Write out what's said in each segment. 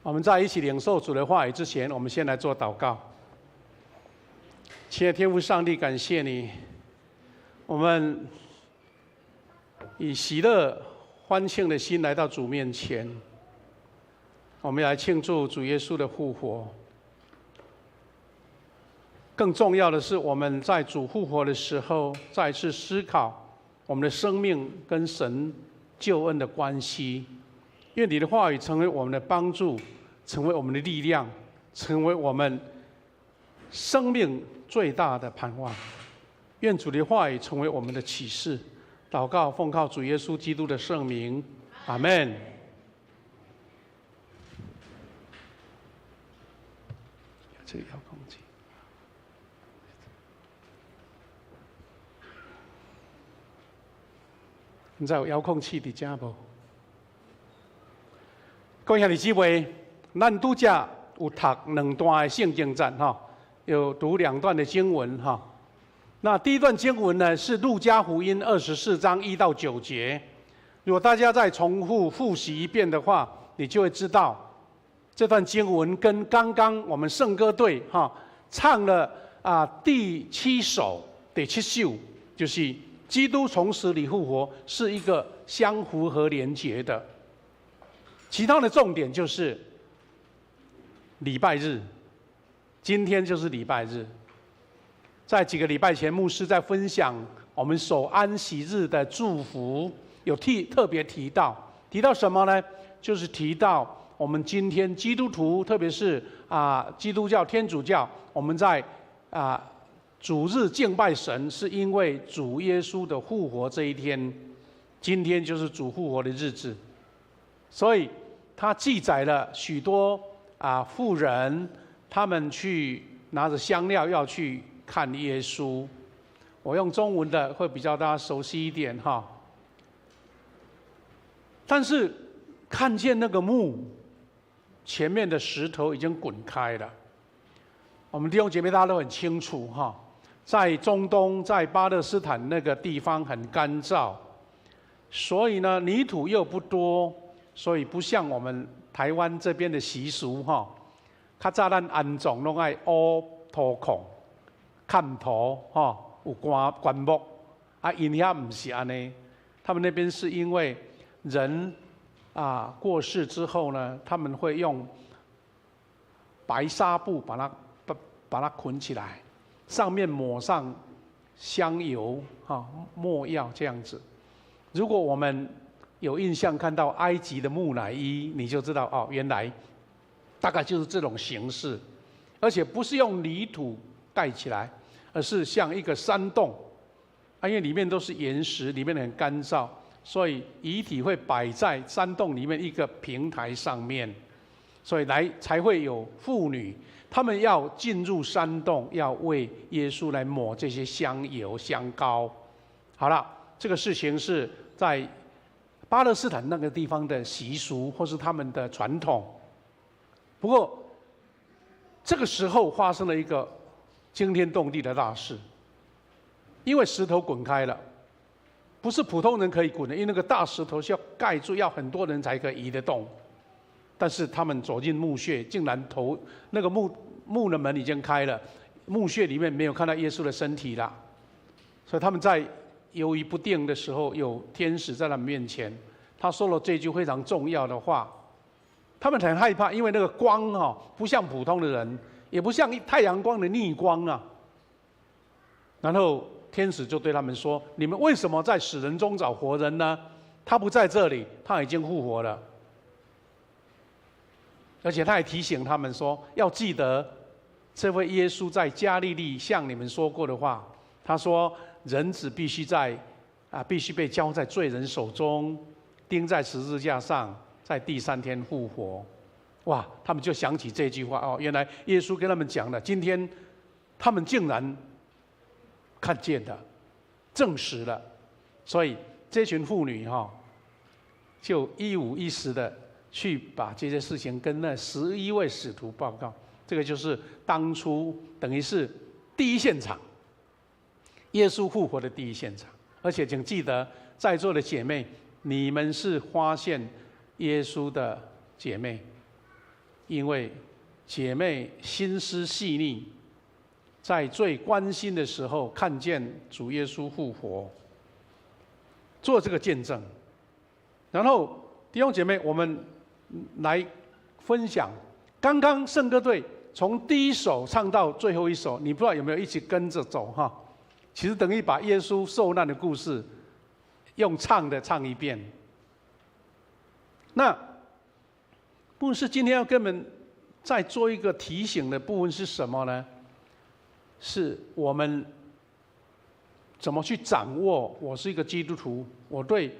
我们在一起领受主的话语之前，我们先来做祷告。亲爱的天父上帝，感谢你，我们以喜乐欢庆的心来到主面前，我们来庆祝主耶稣的复活。更重要的是，我们在主复活的时候，再次思考我们的生命跟神救恩的关系。愿你的话语成为我们的帮助，成为我们的力量，成为我们生命最大的盼望。愿主的话语成为我们的启示。祷告奉靠主耶稣基督的圣名，阿们。这个遥控器，你知道遥控器伫遮无？各位兄弟姊妹，咱拄则有读两段的圣经站哈，有读两段的经文哈。那第一段经文呢是路加福音24章1到9节。如果大家再重复复习一遍的话，你就会知道这段经文跟刚刚我们圣歌队哈唱了第7首、第7首，就是基督从死里复活，是一个相符合连结的。其他的重点就是礼拜日，今天就是礼拜日。在几个礼拜前，牧师在分享我们守安息日的祝福，有特别提到什么呢？就是提到我们今天基督徒，特别是基督教、天主教，我们在主日敬拜神，是因为主耶稣的复活这一天，今天就是主复活的日子。所以他记载了许多妇人，他们去拿着香料要去看耶稣。我用中文的会比较大家熟悉一点哈。但是看见那个墓前面的石头已经滚开了。我们弟兄姐妹大家都很清楚哈，在中东，在巴勒斯坦那个地方很干燥，所以呢泥土又不多。所以不像我们台湾这边的习俗哈，较早咱安葬拢爱挖土孔、砍土哈，有棺木。因遐唔是安尼，他们那边是因为人过世之后呢，他们会用白纱布把它捆起来，上面抹上香油没药这样子。如果我们有印象看到埃及的木乃伊，你就知道哦，原来大概就是这种形式，而且不是用泥土盖起来，而是像一个山洞，因为里面都是岩石，里面很干燥，所以遗体会摆在山洞里面一个平台上面，所以才会有妇女，她们要进入山洞，要为耶稣来抹这些香油香膏。好了，这个事情是在巴勒斯坦那个地方的习俗，或是他们的传统。不过，这个时候发生了一个惊天动地的大事，因为石头滚开了，不是普通人可以滚的，因为那个大石头是要盖住，要很多人才可以移得动。但是他们走进墓穴，竟然那个墓的门已经开了，墓穴里面没有看到耶稣的身体了，所以他们在犹豫不定的时候，有天使在他们面前，他说了这句非常重要的话。他们很害怕，因为那个光不像普通的人，也不像太阳光的逆光啊。然后天使就对他们说：“你们为什么在死人中找活人呢？他不在这里，他已经复活了。”而且他还提醒他们说：“要记得，这位耶稣在加利利向你们说过的话。他说。”人子必须被交在罪人手中，钉在十字架上，在第3天复活。哇！他们就想起这句话哦，原来耶稣跟他们讲了，今天他们竟然看见了，证实了。所以这群妇女就一五一十的去把这些事情跟那11位使徒报告。这个就是当初等于是第一现场。耶稣复活的第一现场，而且请记得，在座的姐妹，你们是发现耶稣的姐妹，因为姐妹心思细腻，在最关心的时候看见主耶稣复活，做这个见证。然后弟兄姐妹，我们来分享，刚刚圣歌队从第一首唱到最后一首，你不知道有没有一起跟着走哈？其实等于把耶稣受难的故事用唱的唱一遍。那部分是今天要跟我们再做一个提醒的部分是什么呢？是我们怎么去掌握我是一个基督徒，我对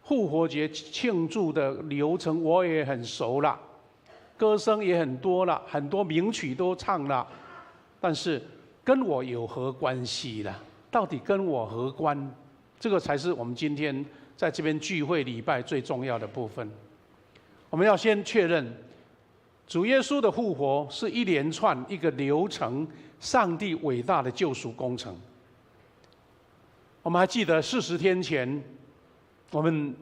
复活节庆祝的流程我也很熟了，歌声也很多了，很多名曲都唱了，但是跟我有何关系了？到底跟我何关？这个才是我们今天在这边聚会礼拜最重要的部分。我们要先确认，主耶稣的复活是一连串一个流程，上帝伟大的救赎工程。我们还记得40天前，我们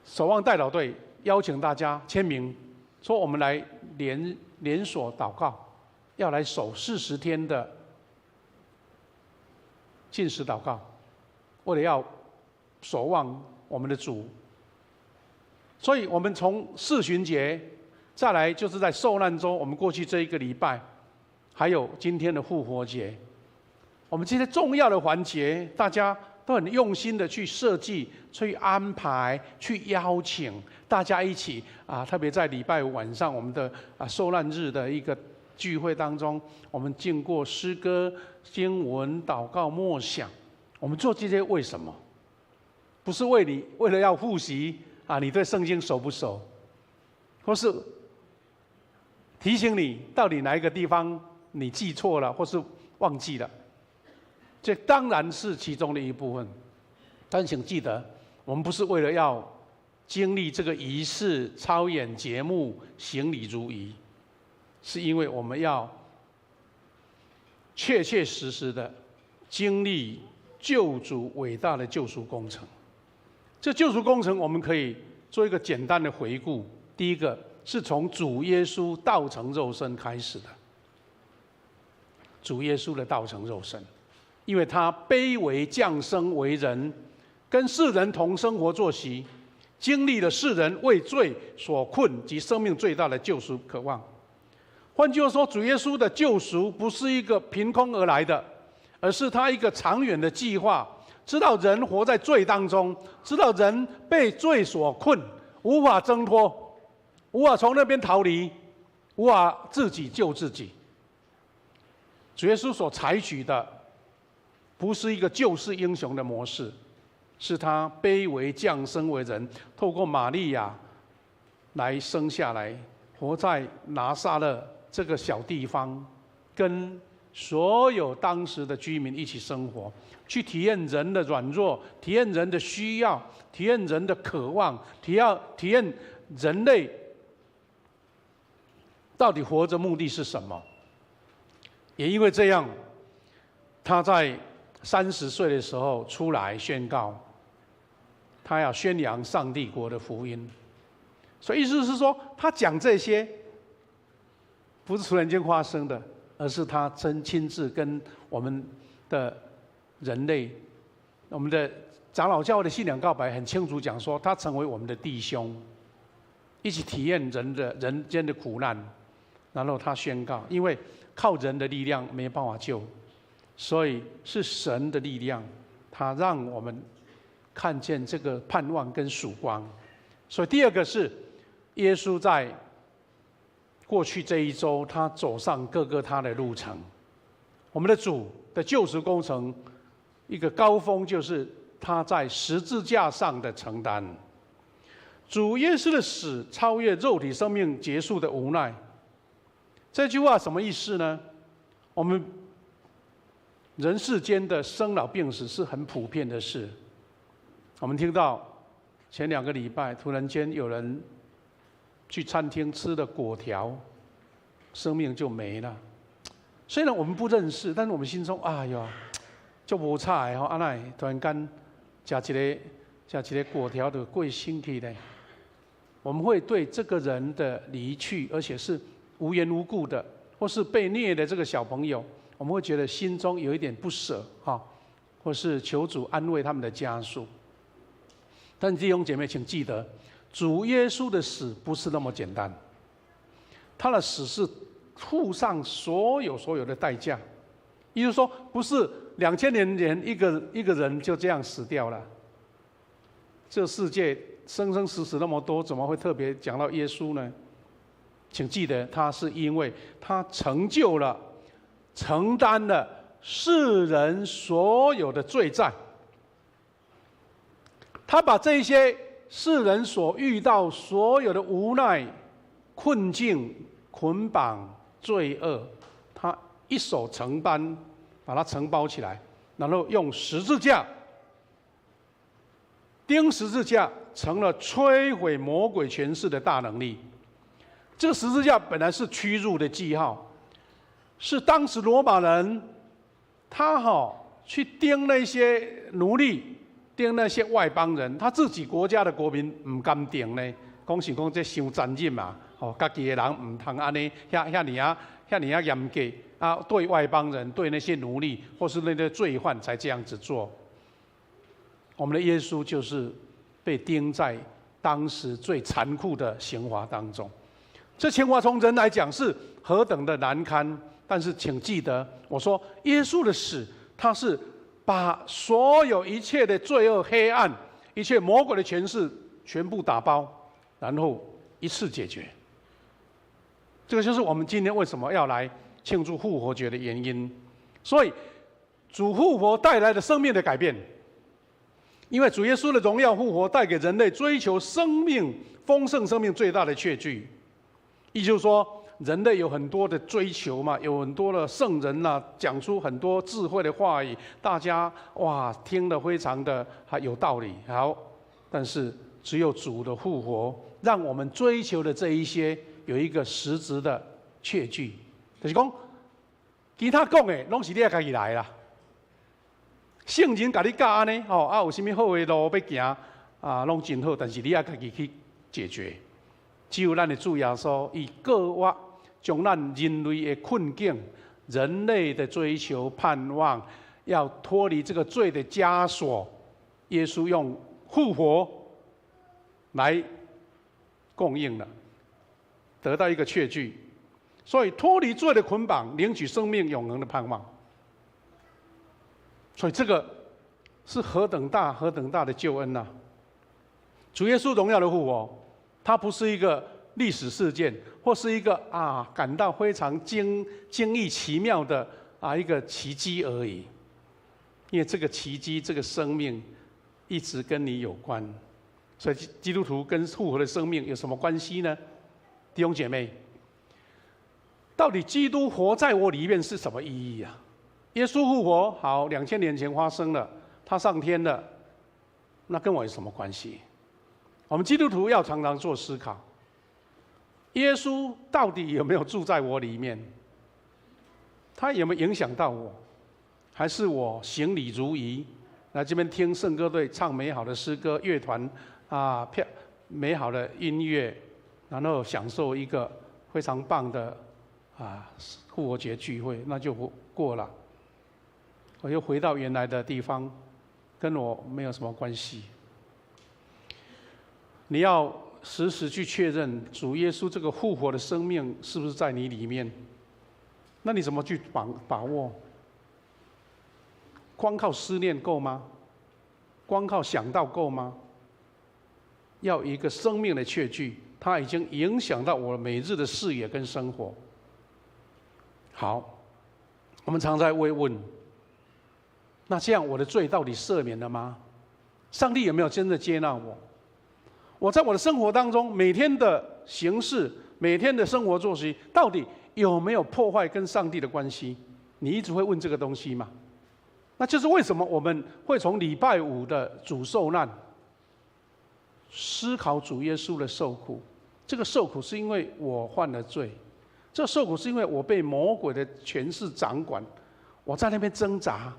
守望代祷队邀请大家签名，说我们来连锁祷告，要来守40天的禁食祷告，为了要守望我们的主。所以我们从四旬节，再来就是在受难周，我们过去这一个礼拜，还有今天的复活节，我们这些重要的环节，大家都很用心的去设计、去安排、去邀请大家一起啊，特别在礼拜五晚上我们的受难日的一个聚会当中，我们经过诗歌、经文、祷告、默想，我们做这些为什么？不是为了要复习啊，你对圣经熟不熟，或是提醒你到底哪一个地方你记错了，或是忘记了。这当然是其中的一部分，但请记得，我们不是为了要经历这个仪式、操演节目、行礼如仪，是因为我们要确确实实的经历救主伟大的救赎工程。这救赎工程，我们可以做一个简单的回顾。第一个是从主耶稣道成肉身开始的，主耶稣的道成肉身。因为他卑微降生为人，跟世人同生活作息，经历了世人为罪所困及生命最大的救赎渴望。换句话说，主耶稣的救赎不是一个凭空而来的，而是他一个长远的计划，知道人活在罪当中，知道人被罪所困，无法挣脱，无法从那边逃离，无法自己救自己。主耶稣所采取的不是一个救世英雄的模式，是他卑微降生为人，透过玛利亚来生下来，活在拿撒勒这个小地方，跟所有当时的居民一起生活，去体验人的软弱，体验人的需要，体验人的渴望，体验人类到底活着目的是什么。也因为这样，他在30岁的时候出来宣告，他要宣扬上帝国的福音。所以意思是说，他讲这些不是突然间发生的，而是他亲自跟我们的人类，我们的长老教会的信仰告白很清楚讲说，他成为我们的弟兄，一起体验人间的苦难。然后他宣告，因为靠人的力量没办法救，所以是神的力量，他让我们看见这个盼望跟曙光。所以第二个是耶稣在过去这一周，他走上各个他的路程。我们的主的救赎工程，一个高峰就是他在十字架上的承担。主耶稣的死超越肉体生命结束的无奈。这句话什么意思呢？我们人世间的生老病死是很普遍的事。我们听到前2个礼拜，突然间有人去餐厅吃了粿条，生命就没了。虽然我们不认识，但是我们心中哎呀，就无差的吼，安奈突然间吃一个粿条就过身去呢？我们会对这个人的离去，而且是无缘无故的，或是被虐的这个小朋友，我们会觉得心中有一点不舍哈，或是求主安慰他们的家属。但弟兄姐妹，请记得，主耶稣的死不是那么简单，他的死是付上所有的代价。也就是说，不是2000年前一个人就这样死掉了。这世界生生死死那么多，怎么会特别讲到耶稣呢？请记得，他是因为他成就了、承担了世人所有的罪债。他把这些世人所遇到所有的无奈、困境、捆绑、罪恶，他一手承担，把它承包起来，然后用十字架钉十字架，成了摧毁魔鬼权势的大能力。这个十字架本来是屈辱的记号，是当时罗马人他去钉那些奴隶，钉那些外邦人，他自己国家的国民唔敢钉呢，讲是讲这伤残忍嘛，家己的人唔通安尼遐尼啊严格啊，对外邦人、对那些奴隶或是那些罪犯才这样子做。我们的耶稣就是被钉在当时最残酷的刑罚当中。这刑罚从人来讲是何等的难堪，但是请记得，我说耶稣的死，他是把所有一切的罪恶、黑暗、一切魔鬼的权势全部打包，然后一次解决。这个就是我们今天为什么要来庆祝复活节的原因。所以，主复活带来的生命的改变，因为主耶稣的荣耀复活带给人类追求生命、丰盛生命最大的确据。也就是说，人类有很多的追求嘛，有很多的圣人呐，讲出很多智慧的话语，大家听得非常的有道理。好，但是只有主的复活，让我们追求的这一些有一个实质的确据，就是讲，其他讲的拢是你家己来啦。圣人甲你教安尼，有什么好的路要行拢真好，但是你也家己去解决。只有咱的主耶稣，以各我将咱人类的困境、人类的追求、盼望，要脱离这个罪的枷锁，耶稣用复活来供应了，得到一个确据。所以脱离罪的捆绑，领取生命永恒的盼望。所以这个是何等大的救恩呐！主耶稣荣耀的复活，它不是一个历史事件，或是一个感到非常惊异奇妙的一个奇迹而已。因为这个奇迹，这个生命一直跟你有关。所以基督徒跟复活的生命有什么关系呢？弟兄姐妹，到底基督活在我里面是什么意义啊？耶稣复活好，2000年前发生了，他上天了，那跟我有什么关系？我们基督徒要常常做思考：耶稣到底有没有住在我里面？他有没有影响到我？还是我行礼如仪，来这边听圣歌队唱美好的诗歌，乐团美好的音乐，然后享受一个非常棒的复活节聚会，那就过了。我又回到原来的地方，跟我没有什么关系。你要时时去确认主耶稣这个复活的生命是不是在你里面？那你怎么去把握？光靠思念够吗？光靠想到够吗？要一个生命的确据，它已经影响到我每日的视野跟生活。好，我们常在问，那这样我的罪到底赦免了吗？上帝有没有真的接纳我？我在我的生活当中，每天的行事、每天的生活作息，到底有没有破坏跟上帝的关系？你一直会问这个东西吗？那就是为什么我们会从礼拜五的主受难，思考主耶稣的受苦。这个受苦是因为我犯了罪，这个受苦是因为我被魔鬼的权势掌管，我在那边挣扎。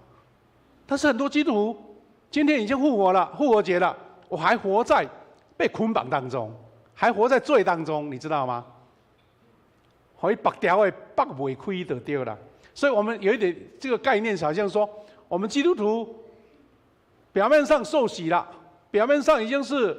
但是很多基督徒今天已经复活了，复活节了，我还活在被捆绑当中，还活在罪当中，你知道吗？可以拔掉的拔不开就对了。所以我们有一点这个概念，好像说，我们基督徒表面上受洗了，表面上已经是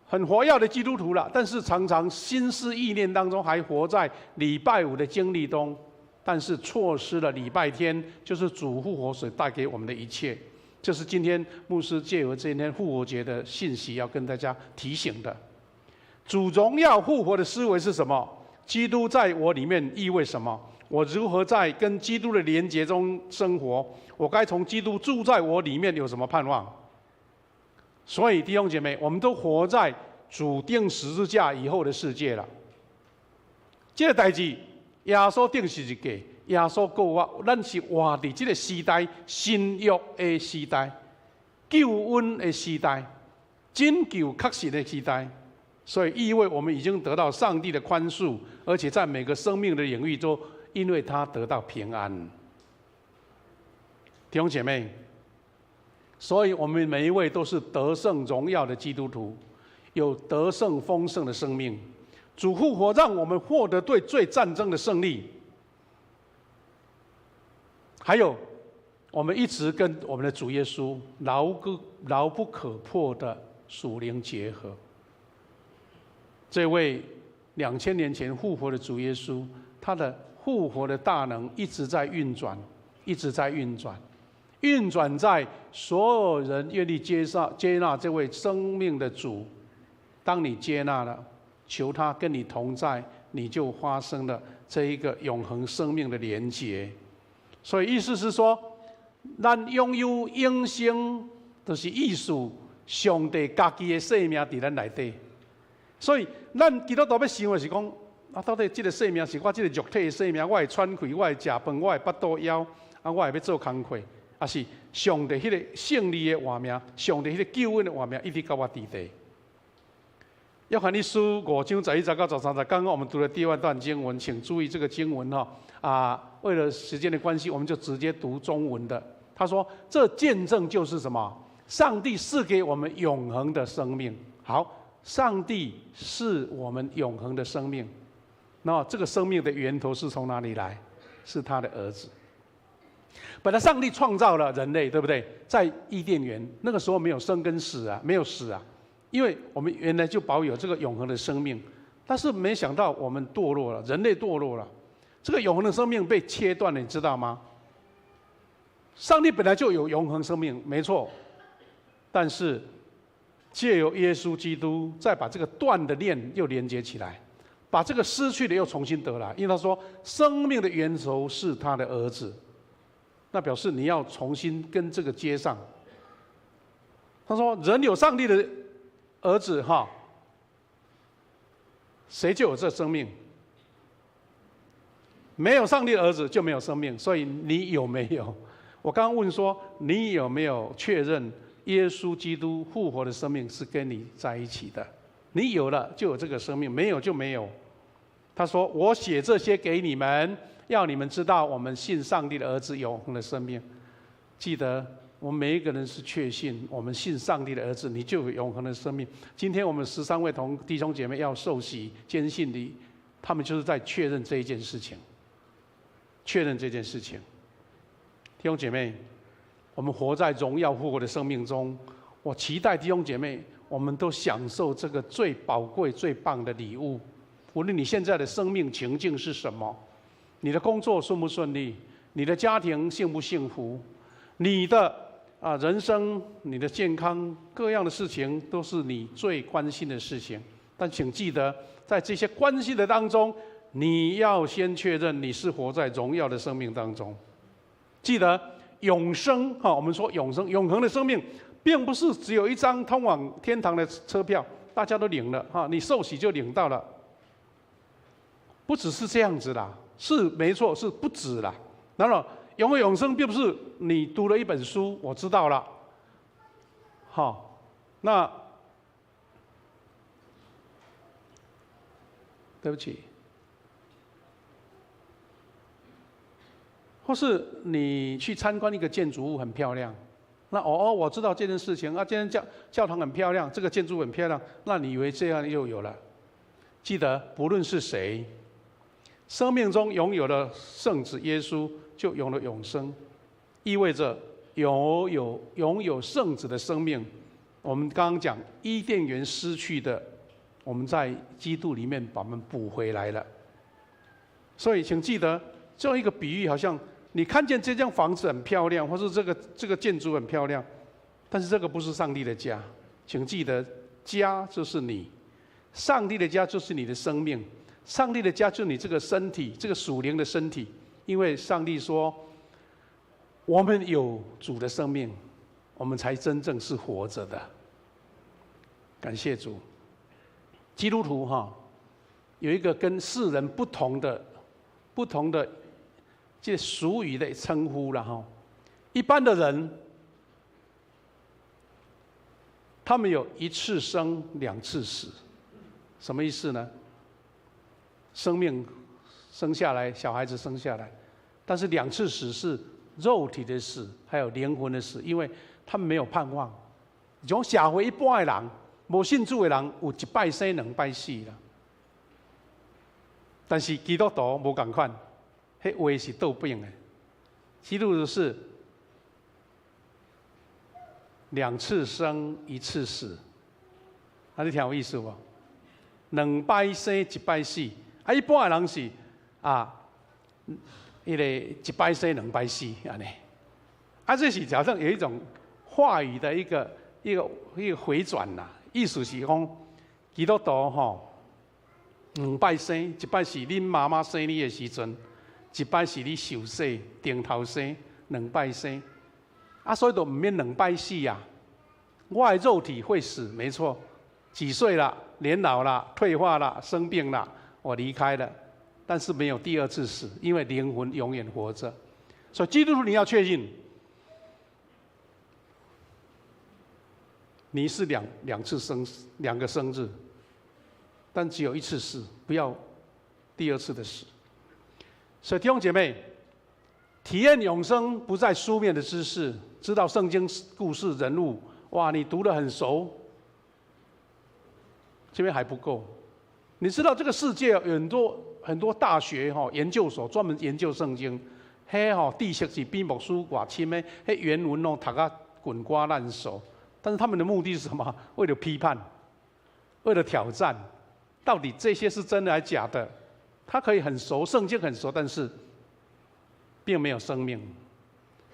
很活跃的基督徒了，但是常常心思意念当中还活在礼拜五的经历中，但是错失了礼拜天，就是主复活所带给我们的一切。这是今天牧师借由今天复活节的信息要跟大家提醒的。主荣耀复活的思维是什么？基督在我里面意味什么？我如何在跟基督的连结中生活？我该从基督住在我里面有什么盼望？所以弟兄姐妹，我们都活在主钉十字架以后的世界了。这个代志，耶稣钉十字架，耶稣告我，咱是活在这个时代，新约的时代，救恩的时代，拯救确实的时代。所以意味我们已经得到上帝的宽恕，而且在每个生命的领域都因为他得到平安。弟兄姐妹，所以我们每一位都是得胜荣耀的基督徒，有得胜丰盛的生命。主复活让我们获得对罪战争的胜利，还有我们一直跟我们的主耶稣牢不可破的属灵结合。这位2000年前复活的主耶稣，他的复活的大能一直在运转，一直在运转，运转在所有人愿意接纳这位生命的主。当你接纳了，求他跟你同在，你就发生了这一个永恒生命的连结。所以意思是说，咱拥有永生，就是意思上帝家己的生命在咱内底。所以，咱基督徒要想的是讲，到底这个生命是我这个肉体的生命，我会喘气，我会食饭，我会巴肚枵，我会要做工课，还是上帝迄个胜利的画面，上帝迄个救恩的画面，一直跟我伫地。约翰一书5章11节到13节，刚刚我们读了第二段经文，请注意这个经文为了时间的关系，我们就直接读中文的。他说：“这见证就是什么？上帝赐给我们永恒的生命。”好。上帝是我们永恒的生命，那这个生命的源头是从哪里来？是他的儿子。本来上帝创造了人类，对不对？在伊甸园那个时候没有生跟死啊，没有死啊，因为我们原来就保有这个永恒的生命，但是没想到我们堕落了，人类堕落了，这个永恒的生命被切断了，你知道吗？上帝本来就有永恒生命，没错，但是借由耶稣基督，再把这个断的链又连接起来，把这个失去的又重新得来。因为他说，生命的源头是他的儿子，那表示你要重新跟这个接上。他说，人有上帝的儿子谁就有这生命；没有上帝的儿子就没有生命。所以你有没有？我刚刚问说，你有没有确认？耶稣基督复活的生命是跟你在一起的，你有了就有这个生命，没有就没有。他说：“我写这些给你们，要你们知道我们信上帝的儿子永恒的生命。”记得我们每一个人是确信，我们信上帝的儿子，你就有永恒的生命。今天我们13位弟兄姐妹要受洗坚信的，他们就是在确认这一件事情，确认这件事情。弟兄姐妹，我们活在荣耀复活的生命中，我期待弟兄姐妹，我们都享受这个最宝贵、最棒的礼物。无论你现在的生命情境是什么，你的工作顺不顺利，你的家庭幸不幸福，你的人生、你的健康，各样的事情都是你最关心的事情。但请记得，在这些关系的当中，你要先确认你是活在荣耀的生命当中。记得永生我们说永生、永恒的生命，并不是只有一张通往天堂的车票，大家都领了你受洗就领到了。不只是这样子啦，是没错，是不止啦。然后永生并不是你读了一本书，我知道了，那对不起。或是你去参观一个建筑物很漂亮，那我知道这件事情啊，今天教堂很漂亮，这个建筑很漂亮，那你以为这样又有了？记得，不论是谁，生命中拥有了圣子耶稣，就有了永生，意味着拥有圣子的生命。我们刚刚讲伊甸园失去的，我们在基督里面把我们补回来了。所以，请记得，这样一个比喻，好像你看见这间房子很漂亮，或是这个建筑很漂亮，但是这个不是上帝的家。请记得，家就是你，上帝的家就是你的生命，上帝的家就是你这个身体，这个属灵的身体。因为上帝说，我们有主的生命，我们才真正是活着的。感谢主。基督徒有一个跟世人不同的这俗语的称呼了哈。一般的人，他们有一次生两次死，什么意思呢？生命生下来，小孩子生下来，但是两次死是肉体的死，还有灵魂的死，因为他们没有盼望。从社会一般的人，无信主的人，有一摆生两摆死啦。但是基督徒无同款，迄话是倒变的。基督徒是两次生一次死，啊，你听有意思无？两摆生一摆死，啊，一般的人是迄个一摆生两摆死安尼。啊，这是好像有一种话语的一个回转呐，意思是讲基督徒两摆生，一摆是恁妈妈生你的时阵，一摆是你受洗顶头生，两摆生。啊，所以都唔免两摆死啊。我的肉体会死，没错，几岁了，年老了，退化了，生病了，我离开了，但是没有第二次死，因为灵魂永远活着。所以基督徒你要确信，你是两次生，两个生日。但只有一次死，不要第二次的死。所以弟兄姐妹，体验永生不在书面的知识，知道圣经故事人物，哇，你读得很熟，这边还不够。你知道这个世界有很多大学研究所专门研究圣经，知识是比牧师外深的，原文读啊滚瓜烂熟，但是他们的目的是什么？为了批判，为了挑战。到底这些是真的还是假的？他可以很熟，圣经很熟，但是并没有生命。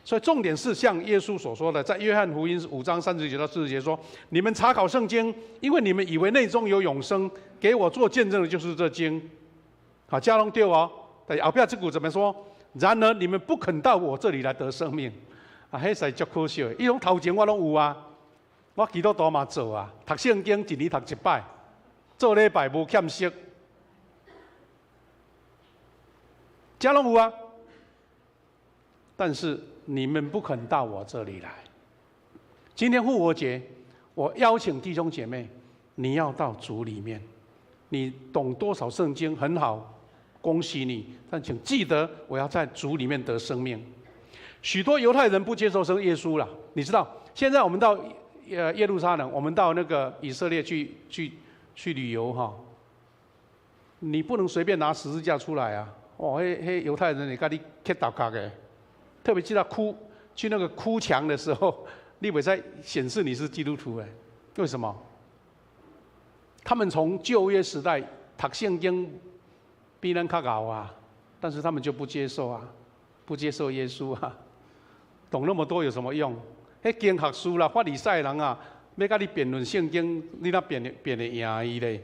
所以重点是像耶稣所说的，在约翰福音5章39到40节说：“你们查考圣经，因为你们以为内中有永生，给我做见证的就是这经。”好，加龙对哦。但后边这句怎么说？然而你们不肯到我这里来得生命。啊，迄实足可惜的。伊种头前我拢有啊，我基督徒嘛做啊，读圣经一年读一摆。做礼拜无欠息，家拢有啊。但是你们不肯到我这里来。今天复活节，我邀请弟兄姐妹，你要到主里面。你懂多少圣经很好，恭喜你。但请记得，我要在主里面得生命。许多犹太人不接受耶稣了，你知道？现在我们到耶路撒冷，我们到那个以色列去旅游你不能随便拿十字架出来啊！迄犹太人会跟你磕头脚的，特别去那个哭墙的时候，你袂使显示你是基督徒为什么？他们从旧约时代读圣经比咱较熬啊，但是他们就不接受啊，不接受耶稣啊，懂那么多有什么用？迄经学书啦，法利赛人啊。要跟你辩论圣经，你哪辩得赢伊嘞？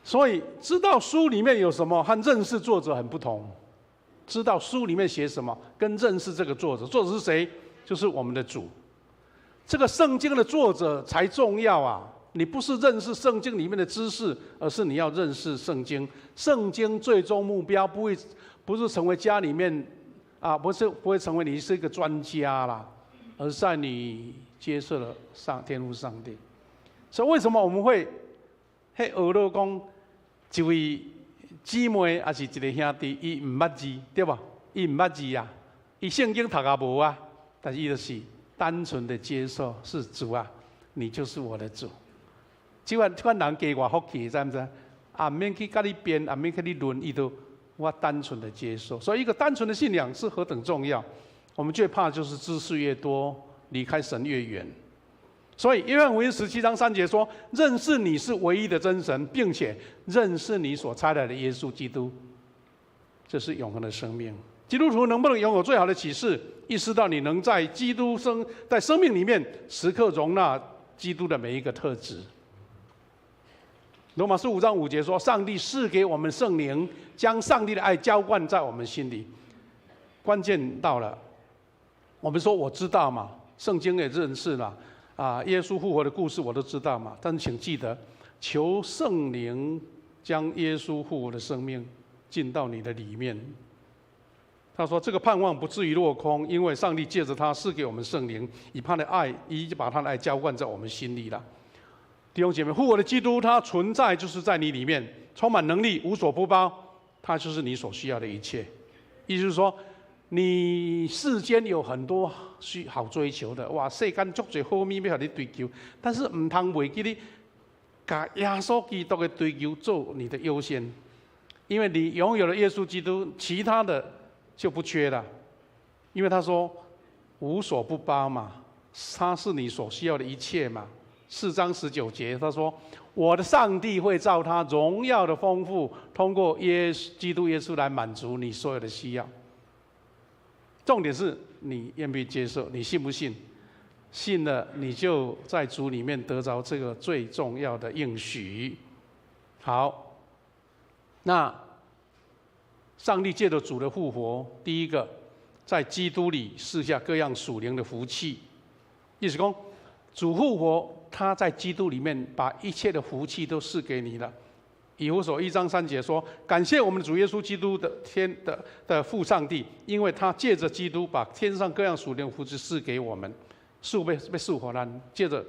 所以知道书里面有什么和认识作者很不同。知道书里面写什么，跟认识这个作者，作者是谁？就是我们的主。这个圣经的作者才重要啊！你不是认识圣经里面的知识，而是你要认识圣经。圣经最终目标不是成为家里面不会成为你是一个专家啦，而是在你接受了天父上帝。所以为什么我们会学到讲一位姊妹还是一个兄弟，伊唔捌字，对吧？伊唔捌字啊，伊圣经读啊无啊，但是伊就是单纯的接受，是主啊，你就是我的主。这款人给我福气，知唔知？啊，免去跟你辩，啊，免去你论，伊都我单纯的接受。所以一个单纯的信仰是何等重要。我们最怕就是知识越多，离开神越远。所以约翰福音17章3节说：“认识你是唯一的真神，并且认识你所差来的耶稣基督，这是永恒的生命。”基督徒能不能拥有最好的启示，意识到你能在在生命里面时刻容纳基督的每一个特质？罗马书5章5节说：“上帝赐给我们圣灵，将上帝的爱浇灌在我们心里。”关键到了，我们说我知道嘛，圣经也认识了。耶稣复活的故事我都知道嘛，但是请记得，求圣灵将耶稣复活的生命进到你的里面。他说：“这个盼望不至于落空，因为上帝借着他赐给我们圣灵，以把他的爱浇灌在我们心里了。”弟兄姐妹，复活的基督他存在就是在你里面，充满能力，无所不包，他就是你所需要的一切。意思是说，你世间有很多好追求的，哇，世间足多好物要让你追求，但是唔通忘记你把耶稣基督的追求做你的优先，因为你拥有了耶稣基督，其他的就不缺了。因为他说无所不包嘛，他是你所需要的一切嘛。4章19节他说：“我的上帝会照他荣耀的丰富，通过基督耶稣来满足你所有的需要。”重点是你愿不愿意接受，你信不信？信了，你就在主里面得着这个最重要的应许。好，那上帝借着主的复活，第一个，在基督里赐下各样属灵的福气。意思说，主复活，他在基督里面把一切的福气都赐给你了。以弗所1章3节说：“感谢我们的主耶稣基督的父上帝，因为他借着基督把天上各样属灵的福气赐给我们，被赐活了，借着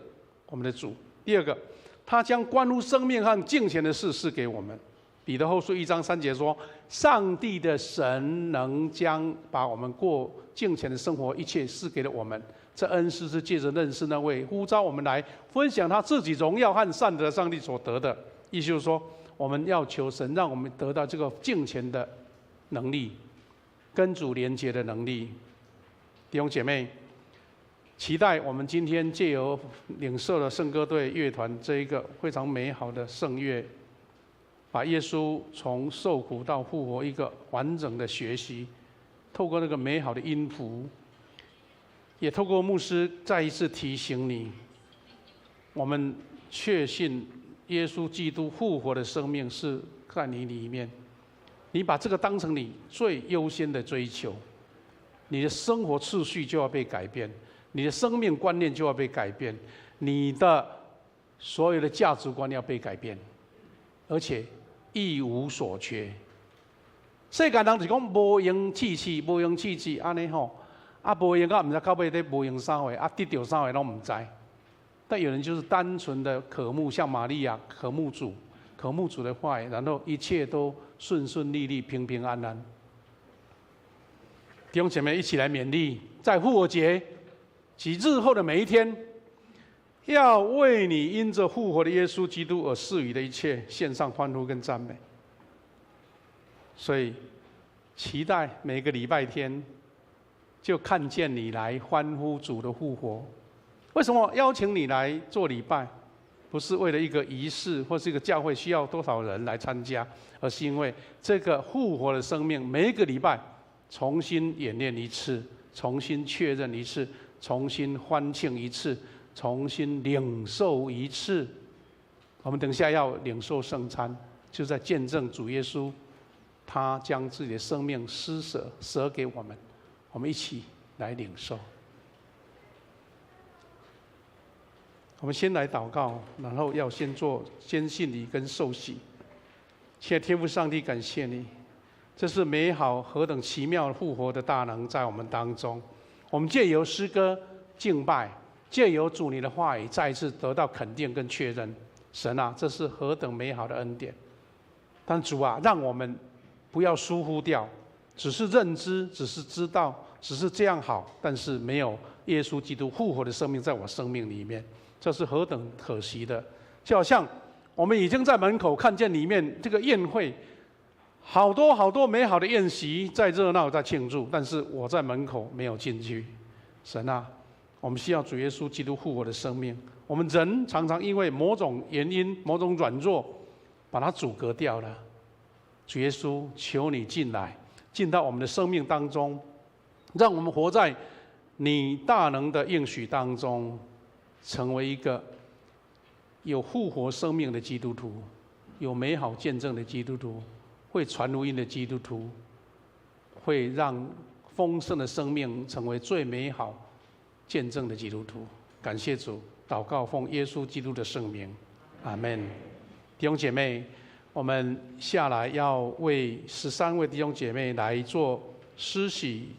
我们的主。”第二个，他将关乎生命和敬虔的事赐给我们。彼得后书1章3节说：“上帝的神能将把我们过敬虔的生活一切赐给了我们。这恩赐是借着认识那位呼召我们来分享他自己荣耀和善德的上帝所得的。”意思就是说，我们要求神让我们得到这个敬虔的能力，跟主连结的能力。弟兄姐妹，期待我们今天借由领受了圣歌队乐团这一个非常美好的圣乐，把耶稣从受苦到复活一个完整的学习，透过那个美好的音符，也透过牧师再一次提醒你，我们确信耶稣基督复活的生命是在你里面，你把这个当成你最优先的追求，你的生活次序就要被改变，你的生命观念就要被改变，你的所有的价值观要被改变，而且一无所缺。世界人是讲无用气气，无用气气安尼吼，无用到唔知到尾底无用啥货，得到啥货拢唔知。但有人就是单纯的渴慕，像玛利亚渴慕主，渴慕主的话语，然后一切都顺顺利利、平平安安。弟兄姐妹，一起来勉励，在复活节及日后的每一天，要为你因着复活的耶稣基督而赐予的一切献上欢呼跟赞美。所以，期待每个礼拜天就看见你来欢呼主的复活。为什么邀请你来做礼拜？不是为了一个仪式或是一个教会需要多少人来参加，而是因为这个复活的生命，每一个礼拜重新演练一次，重新确认一次，重新欢庆一次，重新领受一次。我们等下要领受圣餐，就在见证主耶稣，他将自己的生命施舍给我们，我们一起来领受。我们先来祷告，然后要先做坚信礼跟受洗。亲爱的天父上帝，感谢你，这是美好何等奇妙复活的大能在我们当中。我们借由诗歌敬拜，借由主你的话语，再一次得到肯定跟确认。神啊，这是何等美好的恩典！但主啊，让我们不要疏忽掉，只是认知，只是知道只是这样好，但是没有耶稣基督复活的生命在我生命里面，这是何等可惜的！就好像我们已经在门口看见里面这个宴会，好多好多美好的宴席在热闹在庆祝，但是我在门口没有进去。神啊，我们需要主耶稣基督复活的生命。我们人常常因为某种原因、某种软弱，把它阻隔掉了。主耶稣，求你进来，进到我们的生命当中，让我们活在你大能的应许当中，成为一个有复活生命的基督徒，有美好见证的基督徒，会传福音的基督徒，会让丰盛的生命成为最美好见证的基督徒。感谢主，祷告奉耶稣基督的圣名，阿们。弟兄姐妹，我们下来要为13位弟兄姐妹来做施洗。